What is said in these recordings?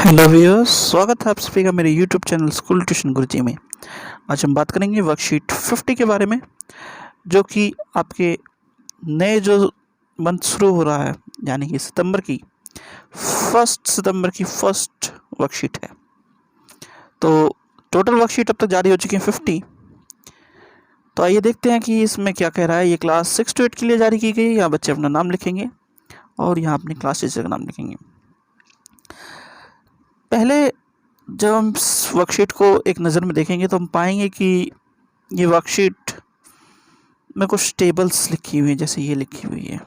Hello viewers, स्वागत है आप सभी का मेरे यूट्यूब चैनल स्कूल ट्यूशन गुरुजी में। आज हम बात करेंगे वर्कशीट 50 के बारे में, जो कि आपके नए जो मंथ शुरू हो रहा है, यानी कि सितंबर की 1 सितंबर की फर्स्ट वर्कशीट है। तो टोटल वर्कशीट अब तक जारी हो चुकी है 50। तो आइए देखते हैं कि इसमें क्या कह रहा है। ये क्लास 6 to 8 के लिए जारी की गई। यहाँ बच्चे अपना नाम लिखेंगे और यहाँ अपनी क्लास टीचर का नाम लिखेंगे। पहले जब हम वर्कशीट को एक नज़र में देखेंगे तो हम पाएंगे कि ये वर्कशीट में कुछ टेबल्स लिखी हुई हैं, जैसे ये लिखी हुई है,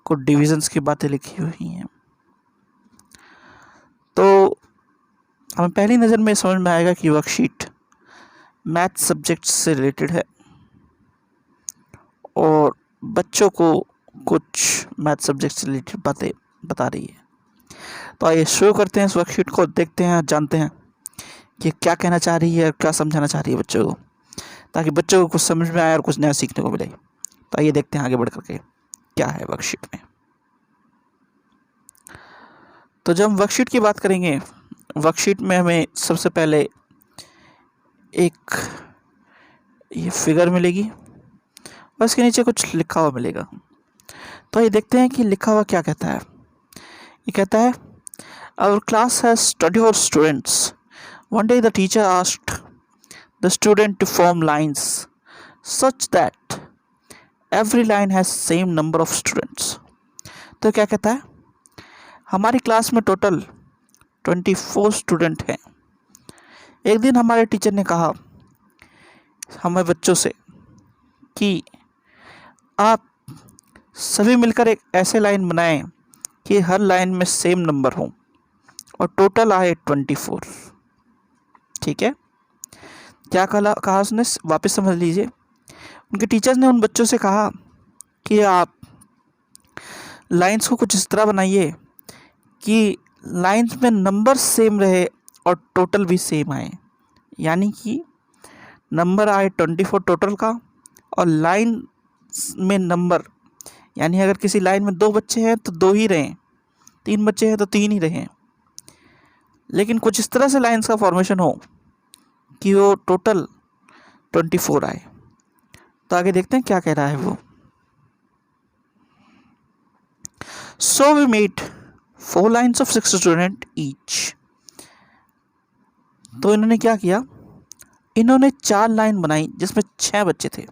कुछ डिविजन्स की बातें लिखी हुई हैं। तो हमें पहली नज़र में समझ में आएगा कि वर्कशीट मैथ सब्जेक्ट से रिलेटेड है और बच्चों को कुछ मैथ सब्जेक्ट से रिलेटेड बातें बता रही है। तो आइए शुरू करते हैं इस वर्कशीट को, देखते हैं, जानते हैं कि क्या कहना चाह रही है और क्या समझाना चाह रही है बच्चों को, ताकि बच्चों को कुछ समझ में आए और कुछ नया सीखने को मिले। तो आइए देखते हैं आगे बढ़ करके क्या है वर्कशीट में। तो जब हम वर्कशीट की बात करेंगे, वर्कशीट में हमें सबसे पहले एक ये फिगर मिलेगी और इसके नीचे कुछ लिखा हुआ मिलेगा। तो ये देखते हैं कि लिखा हुआ क्या कहता है। ये कहता है, Our class has 24 students. One day the teacher asked the student to form lines such that every line has same number of students. तो क्या कहता है, हमारी क्लास में टोटल 24 स्टूडेंट हैं। एक दिन हमारे टीचर ने कहा हमें बच्चों से कि आप सभी मिलकर एक ऐसे लाइन बनाएं कि हर लाइन में सेम नंबर हो और टोटल आए 24। ठीक है, क्या कहा उसने, वापस समझ लीजिए। उनके टीचर्स ने उन बच्चों से कहा कि आप लाइंस को कुछ इस तरह बनाइए कि लाइंस में नंबर सेम रहे और टोटल भी सेम आए, यानी कि नंबर आए 24 टोटल का और लाइन में नंबर, यानी अगर किसी लाइन में 2 बच्चे हैं तो 2 ही रहें, 3 बच्चे हैं तो 3 ही रहें, लेकिन कुछ इस तरह से लाइंस का फॉर्मेशन हो कि वो टोटल 24 आए। तो आगे देखते हैं क्या कह रहा है वो। So we made 4 lines of 6 students each. तो इन्होंने क्या किया, इन्होंने 4 लाइन बनाई जिसमें 6 बच्चे थे।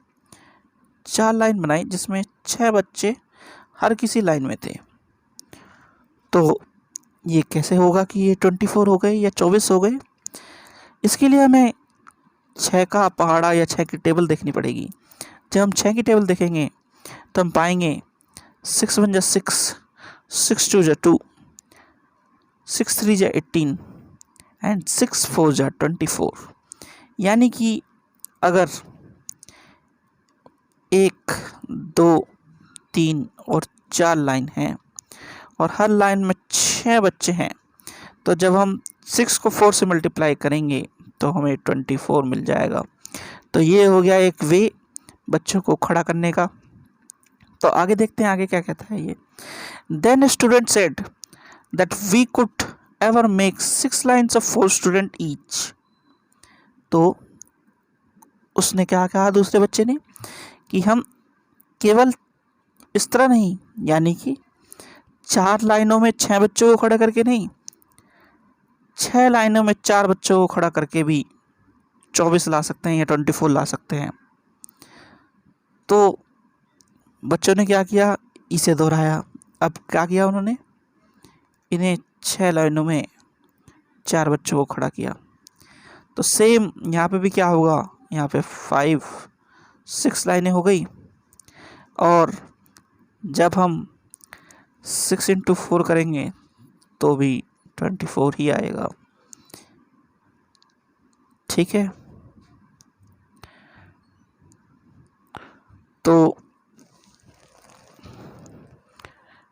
4 लाइन बनाई जिसमें 6 बच्चे हर किसी लाइन में थे। तो ये कैसे होगा कि ये 24 हो गए या 24 हो गए? इसके लिए हमें 6 का पहाड़ा या 6 की टेबल देखनी पड़ेगी। जब हम 6 की टेबल देखेंगे तो हम पाएंगे 6 1 जा 6, 6 2 जा 2, 6 3 जा 18 एंड 6 4 जा 24। यानी कि अगर 1 2 3 और 4 लाइन हैं और हर लाइन में 6 बच्चे हैं, तो जब हम 6 को 4 से मल्टीप्लाई करेंगे तो हमें 24 मिल जाएगा। तो ये हो गया एक वे बच्चों को खड़ा करने का। तो आगे देखते हैं आगे क्या कहता है ये। Then student said that we could ever make 6 lines of 4 student each. तो उसने क्या कहा, दूसरे बच्चे ने, कि हम केवल इस तरह नहीं, यानी कि 4 लाइनों में 6 बच्चों को खड़ा करके नहीं, 6 लाइनों में 4 बच्चों को खड़ा करके भी 24 ला सकते हैं या 24 ला सकते हैं। तो बच्चों ने क्या किया, इसे दोहराया। अब क्या किया उन्होंने, इन्हें 6 लाइनों में 4 बच्चों को खड़ा किया। तो सेम यहाँ पे भी क्या होगा, यहाँ पे 5 6 लाइनें हो गई और जब हम 6 × 4 करेंगे तो भी 24 ही आएगा। ठीक है, तो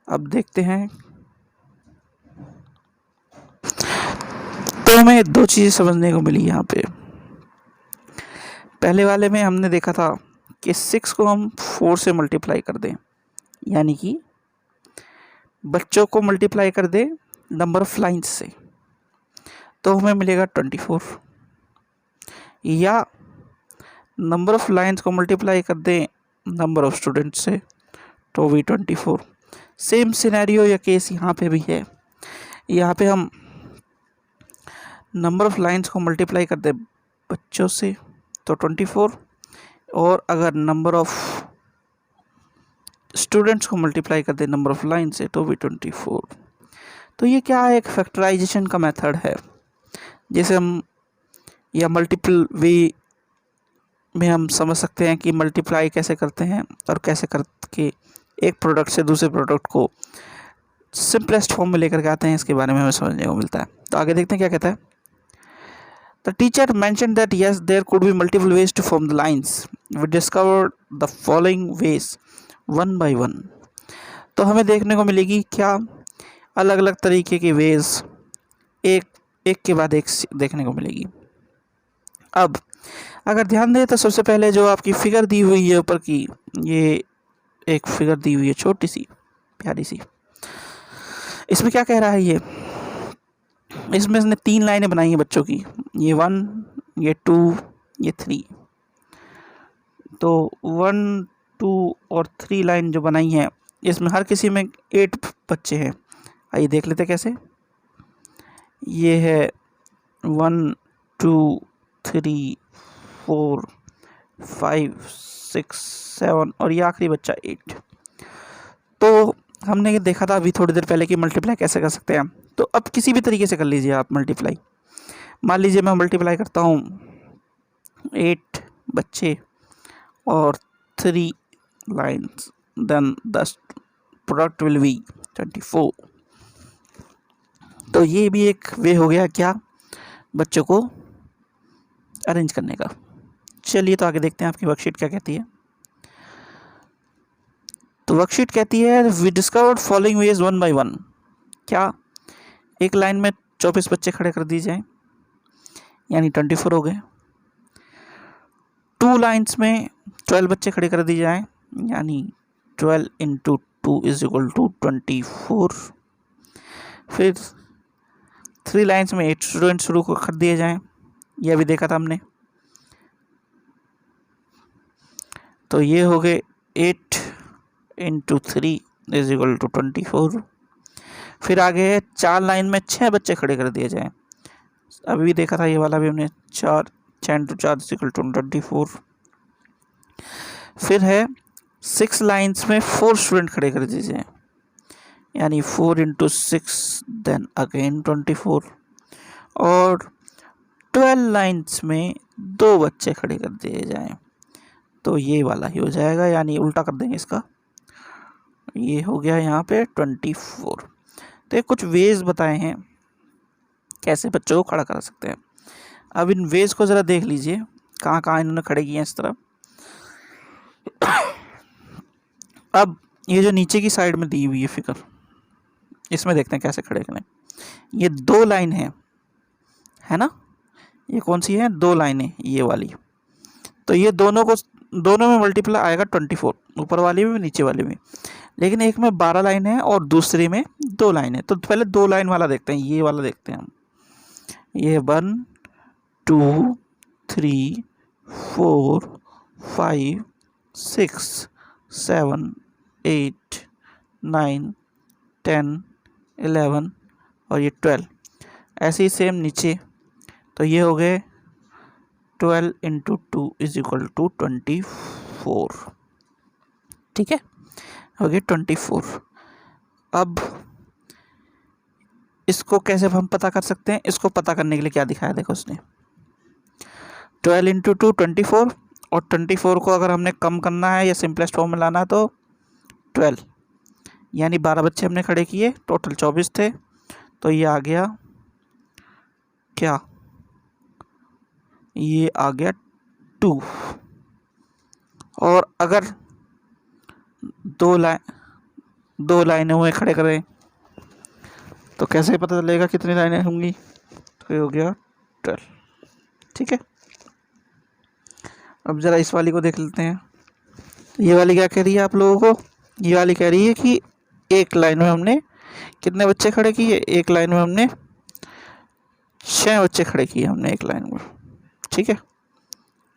अब देखते हैं। तो हमें 2 चीज़ें समझने को मिली यहाँ पे। पहले वाले में हमने देखा था कि 6 को हम 4 से मल्टीप्लाई कर दें, यानी कि बच्चों को मल्टीप्लाई कर दें नंबर ऑफ लाइन्स से, तो हमें मिलेगा 24, या नंबर ऑफ लाइन्स को मल्टीप्लाई कर दें नंबर ऑफ स्टूडेंट्स से तो भी 24। सेम सिनेरियो या केस यहाँ पे भी है। यहाँ पे हम नंबर ऑफ लाइन्स को मल्टीप्लाई कर दें बच्चों से तो 24, और अगर नंबर ऑफ स्टूडेंट्स को मल्टीप्लाई कर दें नंबर ऑफ लाइन से तो भी 24। तो ये क्या है, एक फैक्टराइजेशन का मेथड है, जैसे हम या मल्टीपल वे में हम समझ सकते हैं कि मल्टीप्लाई कैसे करते हैं और कैसे करके एक प्रोडक्ट से दूसरे प्रोडक्ट को सिंपलेस्ट फॉर्म में लेकर के आते हैं, इसके बारे में हमें समझने को मिलता है। तो आगे देखते हैं क्या कहता है। The teacher mentioned that yes, there could be multiple ways to form the lines. We discovered the following ways one by one. तो हमें देखने को मिलेगी क्या, अलग अलग तरीके की वेज एक के बाद एक देखने को मिलेगी। अब अगर ध्यान दें तो सबसे पहले जो आपकी फिगर दी हुई है ऊपर की, ये एक फिगर दी हुई है छोटी सी प्यारी सी, इसमें क्या कह रहा है ये, इसमें इसने 3 लाइनें बनाई हैं बच्चों की, ये 1, ये 2, ये 3। तो 1, 2 और 3 लाइन जो बनाई हैं, इसमें हर किसी में 8 बच्चे हैं। आइए देख लेते कैसे। ये है 1, 2, 3, 4, 5, 6, 7 और ये आखिरी बच्चा 8। तो हमने ये देखा था अभी थोड़ी देर पहले कि मल्टीप्लाई कैसे कर सकते हैं। तो अब किसी भी तरीके से कर लीजिए आप मल्टीप्लाई। मान लीजिए मैं मल्टीप्लाई करता हूँ 8 बच्चे और 3 lines, then the product will be 24। तो ये भी एक वे हो गया क्या, बच्चों को अरेंज करने का। चलिए तो आगे देखते हैं आपकी वर्कशीट क्या कहती है। तो वर्कशीट कहती है we discovered following ways one by one. क्या, एक लाइन में 24 बच्चे खड़े कर दिए जाएं, यानी 24 हो गए। 2 लाइन्स में 12 बच्चे खड़े कर दिए जाएं, यानी 12 × 2 = 24। फिर 3 लाइन्स में 8 स्टूडेंट शुरू कर दिए जाएं, यह भी देखा था हमने। तो ये हो गए 8 × 3 = 24। फिर आगे 4 लाइन में 6 बच्चे खड़े कर दिए जाएं, अभी भी देखा था ये वाला भी हमने, 4 × 4 = 24। फिर है 6 लाइन्स में 4 स्टूडेंट खड़े कर दिए जाएं, यानी 4 × 6 देन अगेन 24। और 12 लाइन्स में 2 बच्चे खड़े कर दिए जाएं, तो ये वाला ही हो जाएगा, यानी उल्टा कर देंगे इसका, ये हो गया यहाँ पे 24। तो ये कुछ वेज बताए हैं कैसे बच्चों को खड़ा करा सकते हैं। अब इन वेज को ज़रा देख लीजिए कहाँ कहाँ इन्होंने खड़े किए हैं इस तरह। अब ये जो नीचे की साइड में दी हुई है फिगर, इसमें देखते हैं कैसे खड़े करें। ये 2 लाइन है ना, ये कौन सी है, 2 लाइनें ये वाली। तो ये दोनों में मल्टीप्लाई आएगा 24, ऊपर वाली में नीचे वाली में। लेकिन एक में 12 लाइन है और दूसरी में 2 लाइन है। तो पहले 2 लाइन वाला देखते हैं, ये वाला देखते हैं हम। ये 1, 2, 3, 4, 5, 6, 7, 8, 9, 10, 11 और ये 12। ऐसे ही सेम नीचे, तो ये हो गए 12 × 2 = 24। ठीक है, हो गया 24। अब इसको कैसे हम पता कर सकते हैं, इसको पता करने के लिए क्या दिखाया, देखो उसने 12 × 2 24, और 24 को अगर हमने कम करना है या सिंपलेस्ट फॉर्म में लाना है तो 12, यानी 12 बच्चे हमने खड़े किए, टोटल 24 थे। तो ये आ गया क्या, ये आ गया 2। और अगर 2 लाइनें हुए खड़े करें तो कैसे पता चलेगा कितनी लाइनें होंगी, तो ये हो गया 12। ठीक है, अब ज़रा इस वाली को देख लेते हैं। ये वाली क्या कह रही है आप लोगों को, ये वाली कह रही है कि एक लाइन में हमने कितने बच्चे खड़े किए एक लाइन में? हमने 6 बच्चे खड़े किए हमने एक लाइन में, ठीक है।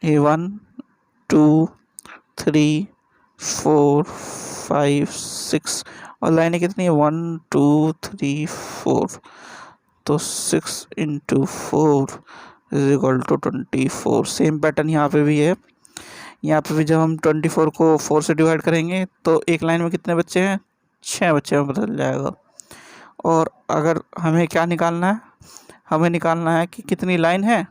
ये 1 2 3 4 5 6 और लाइनें कितनी है? 1 2 3 4, तो 6 into 4 is equal to 24। Same pattern यहाँ पे भी है। यहाँ पे भी जब हम 24 को 4 से डिवाइड करेंगे तो एक लाइन में कितने बच्चे हैं? 6 बच्चे में बदल जाएगा। और अगर हमें क्या निकालना है? हमें निकालना है कि कितनी लाइन है,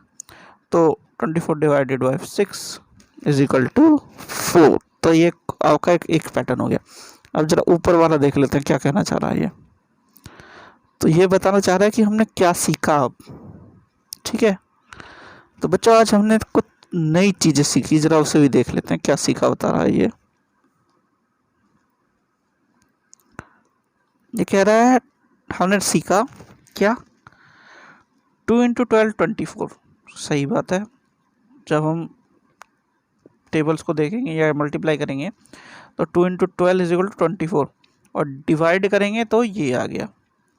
तो 24 divided by 6 is equal to 4। तो ये आपका एक पैटर्न हो गया। अब जरा ऊपर वाला देख लेते हैं क्या कहना चाह रहा है ये। तो ये बताना चाह रहा है कि हमने क्या सीखा अब, ठीक है। तो बच्चों आज हमने कुछ नई चीजें सीखी, जरा उसे भी देख लेते हैं क्या सीखा बता रहा है ये। कह रहा है हमने सीखा क्या? 2 इंटू 12 24। सही बात है। जब हम टेबल्स को देखेंगे या मल्टीप्लाई करेंगे तो 2 इंटू 12 इज इक्वल टू 24 और डिवाइड करेंगे तो ये आ गया।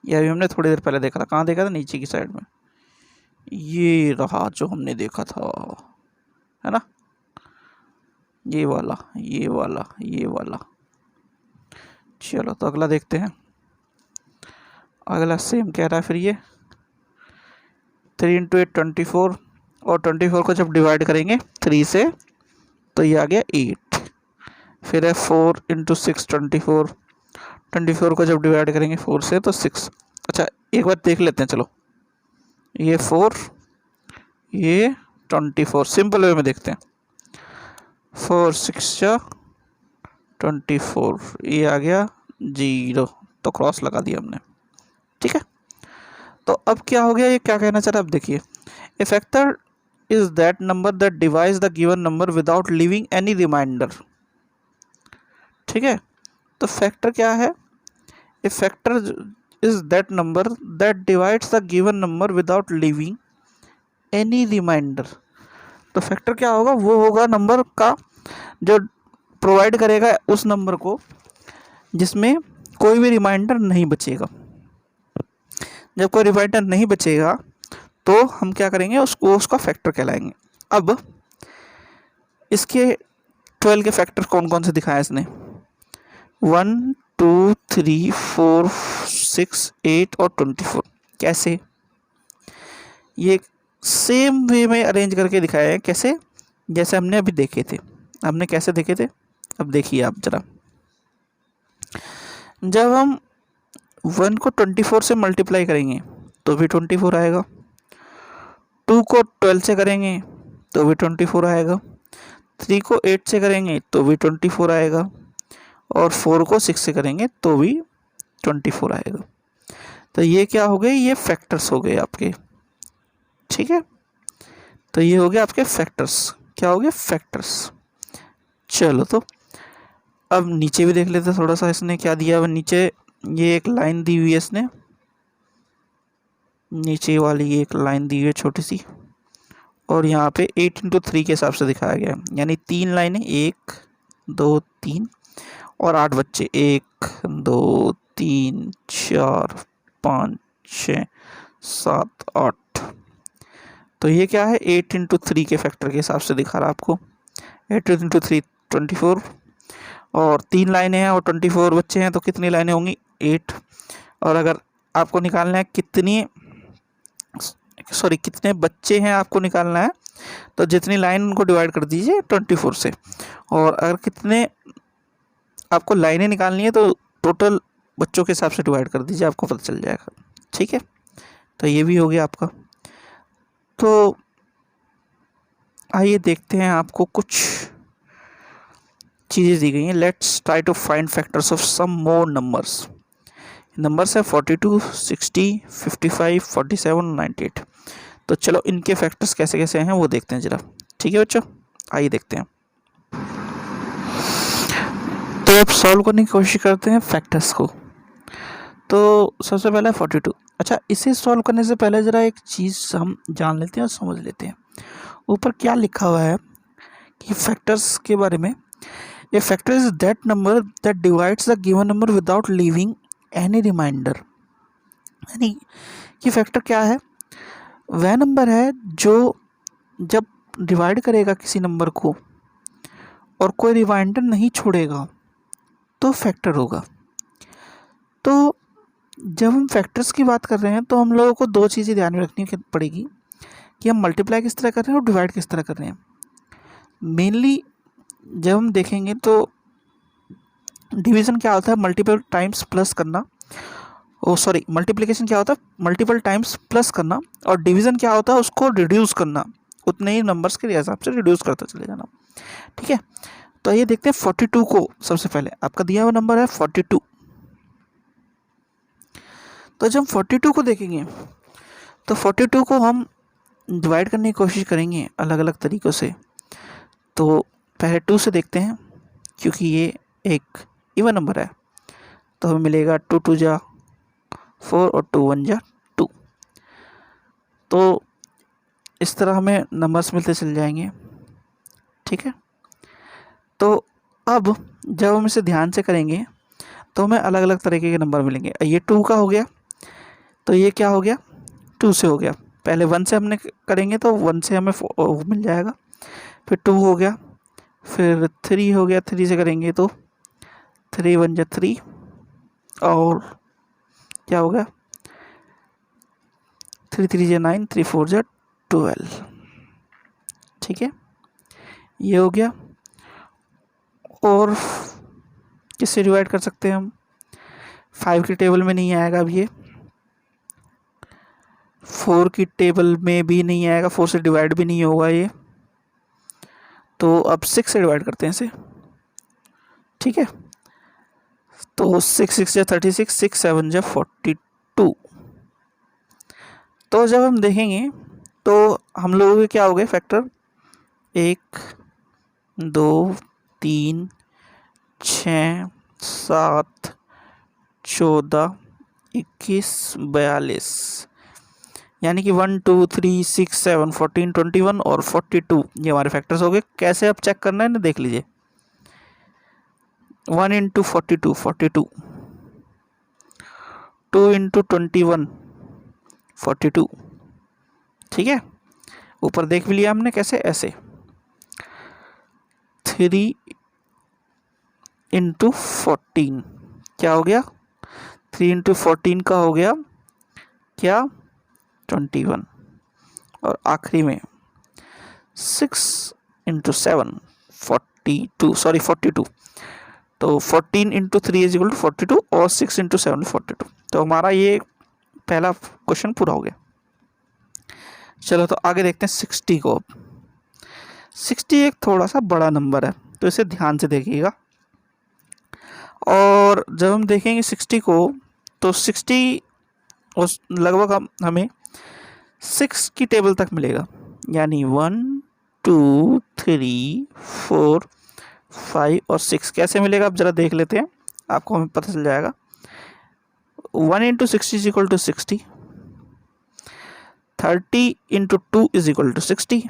ये अभी हमने थोड़ी देर पहले देखा था। कहाँ देखा था? नीचे की साइड में। ये रहा जो हमने देखा था, है ना, ये वाला ये वाला ये वाला। चलो तो अगला देखते हैं। अगला सेम कह रहा है फिर ये 3 इंटू 8 24 और 24 को जब डिवाइड करेंगे 3 से तो ये आ गया 8। फिर है 4 इंटू 6 24, 24 को जब डिवाइड करेंगे 4 से तो 6। अच्छा एक बार देख लेते हैं, चलो ये 4 ये 24 सिंपल वे में देखते हैं। 4 6 24 ये आ गया 0, तो क्रॉस लगा दिया हमने, ठीक है। तो अब क्या हो गया? ये क्या कहना चाह रहा है? अब देखिए, a factor is that number that divides the given number without leaving any remainder, ठीक है। तो फैक्टर क्या है? A factor is that number that divides the given number without leaving any remainder. तो फैक्टर क्या होगा? वो होगा नंबर का जो प्रोवाइड करेगा उस नंबर को जिसमें कोई भी रिमाइंडर नहीं बचेगा। जब कोई रिमाइंडर नहीं बचेगा तो हम क्या करेंगे? उसको उसका फैक्टर कहलाएंगे। अब इसके 12 के फैक्टर कौन कौन से दिखाए इसने? 1 2 3 4 6 8 और 24। कैसे? ये सेम वे में अरेंज करके दिखाया है। कैसे? जैसे हमने अभी देखे थे। हमने कैसे देखे थे? अब देखिए आप जरा। जब हम 1 को 24 से मल्टीप्लाई करेंगे तो भी 24 आएगा, 2 को 12 से करेंगे तो भी 24 आएगा, 3 को 8 से करेंगे तो भी 24 आएगा और 4 को 6 से करेंगे तो भी 24 आएगा। तो ये क्या हो गए? ये फैक्टर्स हो गए आपके, ठीक है। तो ये हो गया आपके फैक्टर्स। क्या हो गया? फैक्टर्स। चलो तो अब नीचे भी देख लेते हैं थोड़ा सा इसने क्या दिया है नीचे। ये एक लाइन दी हुई है इसने, नीचे वाली एक लाइन दी हुई है छोटी सी, और यहाँ पे 8 इंटू 3 के हिसाब से दिखाया गया है। यानी 3 लाइनें, 1 2 3 और 8 बच्चे, 1 2 3 4 5 6 7 8। तो ये क्या है? 8 इंटू 3 के फैक्टर के हिसाब से दिखा रहा है आपको। 8 इंटू 3 24 और 3 लाइनें हैं और 24 बच्चे हैं तो कितनी लाइनें होंगी? 8। और अगर आपको निकालना है कितने बच्चे हैं आपको निकालना है तो जितनी लाइन उनको डिवाइड कर दीजिए 24 से। और अगर कितने आपको लाइनें निकालनी है तो टोटल बच्चों के हिसाब से डिवाइड कर दीजिए, आपको पता चल जाएगा, ठीक है। तो ये भी हो गया आपका। तो आइए देखते हैं, आपको कुछ चीज़ें दी गई हैं। Let's try to find factors of some more numbers. Numbers है 42 60 55 47 98। तो चलो इनके फैक्टर्स कैसे कैसे हैं वो देखते हैं जरा, ठीक है बच्चों। आइए देखते हैं। तो अब सॉल्व करने की कोशिश करते हैं फैक्टर्स को। तो सबसे पहले 42। अच्छा, इसे सॉल्व करने से पहले ज़रा एक चीज़ हम जान लेते हैं और समझ लेते हैं। ऊपर क्या लिखा हुआ है कि फैक्टर्स के बारे में। A factor is that number that divides the given number without leaving any remainder, यानी कि फैक्टर क्या है, वह नंबर है जो जब डिवाइड करेगा किसी नंबर को और कोई रिमाइंडर नहीं छोड़ेगा तो फैक्टर होगा। तो जब हम फैक्टर्स की बात कर रहे हैं तो हम लोगों को दो चीज़ें ध्यान में रखनी पड़ेगी कि हम मल्टीप्लाई किस तरह कर रहे हैं और डिवाइड किस तरह कर रहे हैं। मेनली जब हम देखेंगे तो डिवीज़न क्या होता है, मल्टीपल टाइम्स प्लस करना, मल्टीप्लिकेशन क्या होता है, मल्टीपल टाइम्स प्लस करना, और डिवीज़न क्या होता है, उसको रिड्यूस करना, उतने ही नंबर्स के हिसाब से रिड्यूस करते चले जाना। ठीक है, तो ये देखते हैं 42 को। सबसे पहले आपका दिया हुआ नंबर है 42। तो जब हम 42 को देखेंगे तो 42 को हम डिवाइड करने की कोशिश करेंगे अलग अलग तरीक़ों से। तो पहले 2 से देखते हैं, क्योंकि ये एक इवन नंबर है, तो हमें मिलेगा 2 2 जा 4 और 2 1 जा 2। तो इस तरह हमें नंबर्स मिलते चले जाएंगे। ठीक है, तो अब जब हम इसे ध्यान से करेंगे तो हमें अलग अलग तरीके के नंबर मिलेंगे। ये 2 का हो गया, तो ये क्या हो गया, 2 से हो गया। पहले 1 से हमने करेंगे तो 1 से हमें मिल जाएगा, फिर 2 हो गया, फिर 3 हो गया, 3 से करेंगे तो 3 1 जा 3, और क्या हो गया 3 3 जा 9, 3 4 जा 12। ठीक है, ये हो गया। और किससे डिवाइड कर सकते हैं हम, 5 की टेबल में नहीं आएगा अब ये, 4 की टेबल में भी नहीं आएगा, 4 से डिवाइड भी नहीं होगा ये, तो अब 6 से डिवाइड करते हैं इसे। ठीक है, तो 6 6 जा 36, 6 7 जा 42। तो जब हम देखेंगे तो हम लोगों के क्या हो गए फैक्टर, 1 2 3 6 7 14 21 42, यानी कि 1 2 3 6 7 14 21 और 42 ये हमारे फैक्टर्स हो गए। कैसे आप चेक करना है ना, देख लीजिए। 1 इंटू 42 42, 2 इंटू 21 42। ठीक है, ऊपर देख भी लिया हमने कैसे, ऐसे। 3 इंटू 14 क्या हो गया, 3 इंटू 14 का हो गया क्या 21, और आखिरी में 6 इंटू 7 42, तो 14 इंटू 3 इज इक्वल टू 42 और 6 इंटू 7 42। तो हमारा ये पहला क्वेश्चन पूरा हो गया। चलो तो आगे देखते हैं 60 को। 60 एक थोड़ा सा बड़ा नंबर है, तो इसे ध्यान से देखिएगा। और जब हम देखेंगे 60 को तो 60 लगभग हमें 6 की टेबल तक मिलेगा, यानी 1 2 3 4 5 और 6 कैसे मिलेगा, अब जरा देख लेते हैं, आपको हमें पता चल जाएगा। 1 into 60 is equal to 60, 30 into 2 is equal to 60,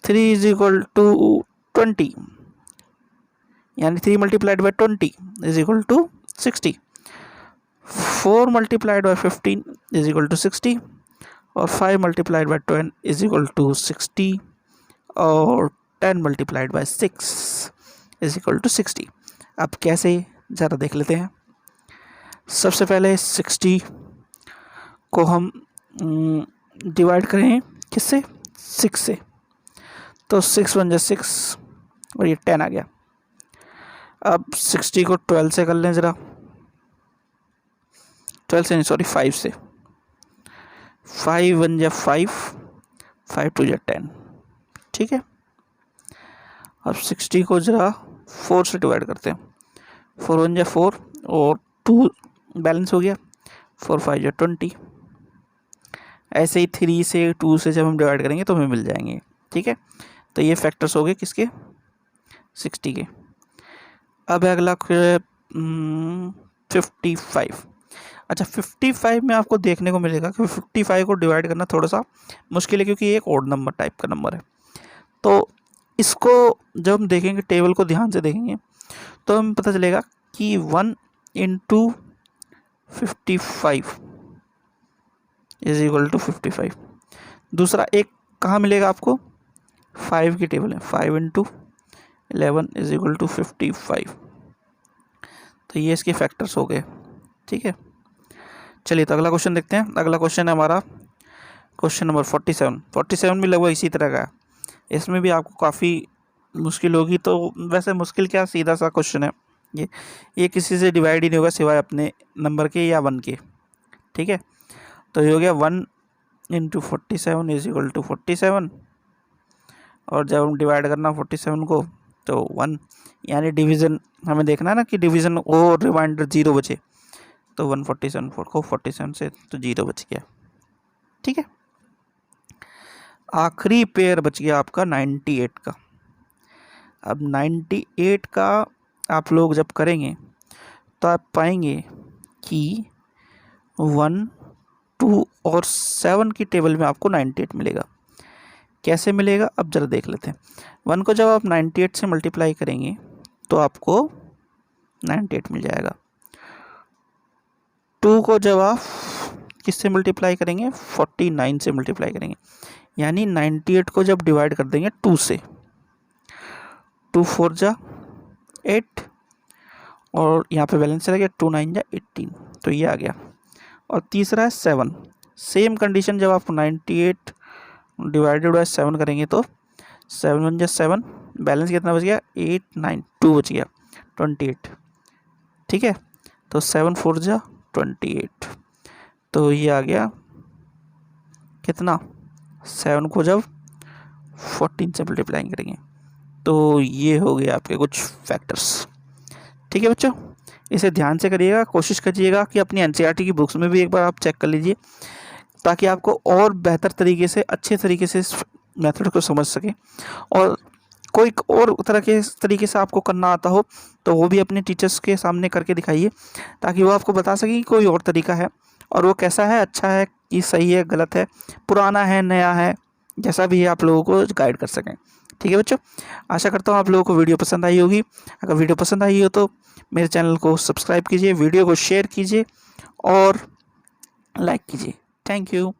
3 is equal to 20, यानी 3 multiplied by 20 is equal to 60, 4 multiplied by 15 is equal to 60, और 5 multiplied by 10 is equal to 60, और 10 multiplied by 6 is equal to 60। अब कैसे ज़रा देख लेते हैं। सबसे पहले 60 को हम डिवाइड करें किससे, 6 से, तो 6 1 जा 6 और ये 10 आ गया। अब 60 को 12 से कर लें ज़रा, 12 से नहीं सॉरी 5 से, 5 1 जा 5, 5 2 जा 10। ठीक है, अब 60 को ज़रा 4 से डिवाइड करते हैं, 4 1 जा 4 और 2 बैलेंस हो गया, 4 5 जा 20। ऐसे ही 3 से 2 से जब हम डिवाइड करेंगे तो हमें मिल जाएंगे। ठीक है, तो ये फैक्टर्स हो गए किसके, 60 के। अब अगला 55। अच्छा 55 में आपको देखने को मिलेगा कि 55 को डिवाइड करना थोड़ा सा मुश्किल है, क्योंकि ये एक ओड नंबर टाइप का नंबर है। तो इसको जब हम देखेंगे, टेबल को ध्यान से देखेंगे, तो हमें पता चलेगा कि 1 इंटू 55 इज इक्वल टू 55। दूसरा एक कहाँ मिलेगा आपको, 5 की टेबल है, 5 इंटू 11 इज इक्वल टू 55। तो ये इसके फैक्टर्स हो गए। ठीक है, चलिए तो अगला क्वेश्चन देखते हैं। अगला क्वेश्चन है हमारा क्वेश्चन नंबर 47। 47 भी लगभग इसी तरह का है, इसमें भी आपको काफ़ी मुश्किल होगी। तो वैसे मुश्किल क्या, सीधा सा क्वेश्चन है ये किसी से डिवाइड ही नहीं होगा सिवाय अपने नंबर के या 1 के। ठीक है, तो ये हो गया 1 इंटू 47 इज इक्वल टू 47, और जब हम डिवाइड करना 47 को तो 1, यानी डिवीज़न हमें देखना है ना कि डिवीज़न और रिमाइंडर 0 बचे, तो 147 को 47 से तो 0 बच गया। ठीक है, आखिरी पेयर बच गया आपका 98 का। अब 98 का आप लोग जब करेंगे तो आप पाएंगे कि 1, 2 और 7 की टेबल में आपको 98 मिलेगा। कैसे मिलेगा अब जरा देख लेते हैं। 1 को जब आप 98 से मल्टीप्लाई करेंगे तो आपको 98 मिल जाएगा। 2 को जब आप किससे मल्टीप्लाई करेंगे, 49 से मल्टीप्लाई करेंगे, यानी 98 को जब डिवाइड कर देंगे 2 से, 2 4 जा 8, और यहाँ पे बैलेंस चला गया 2 9 जा 18, तो ये आ गया। और तीसरा है 7। सेम कंडीशन, जब आप 98 डिवाइडेड बाय 7 करेंगे तो 7 1 जा 7, बैलेंस कितना बच गया 8 9, 2 बच गया 28। ठीक है, तो 7 4 जा 28, तो ये आ गया कितना, 7 को जब 14 से मल्टीप्लाई करेंगे तो ये हो गया आपके कुछ फैक्टर्स। ठीक है बच्चों, इसे ध्यान से करिएगा, कोशिश करिएगा कि अपनी एनसीईआरटी की बुक्स में भी एक बार आप चेक कर लीजिए, ताकि आपको और बेहतर तरीके से, अच्छे तरीके से इस मेथड को समझ सकें। और कोई और तरह के तरीके से आपको करना आता हो तो वो भी अपने टीचर्स के सामने करके दिखाइए, ताकि वो आपको बता सकें कि कोई और तरीका है और वो कैसा है, अच्छा है कि सही है, गलत है, पुराना है, नया है, जैसा भी है आप लोगों को गाइड कर सकें। ठीक है बच्चों, आशा करता हूँ आप लोगों को वीडियो पसंद आई होगी। अगर वीडियो पसंद आई हो तो मेरे चैनल को सब्सक्राइब कीजिए, वीडियो को शेयर कीजिए और लाइक कीजिए। Thank you.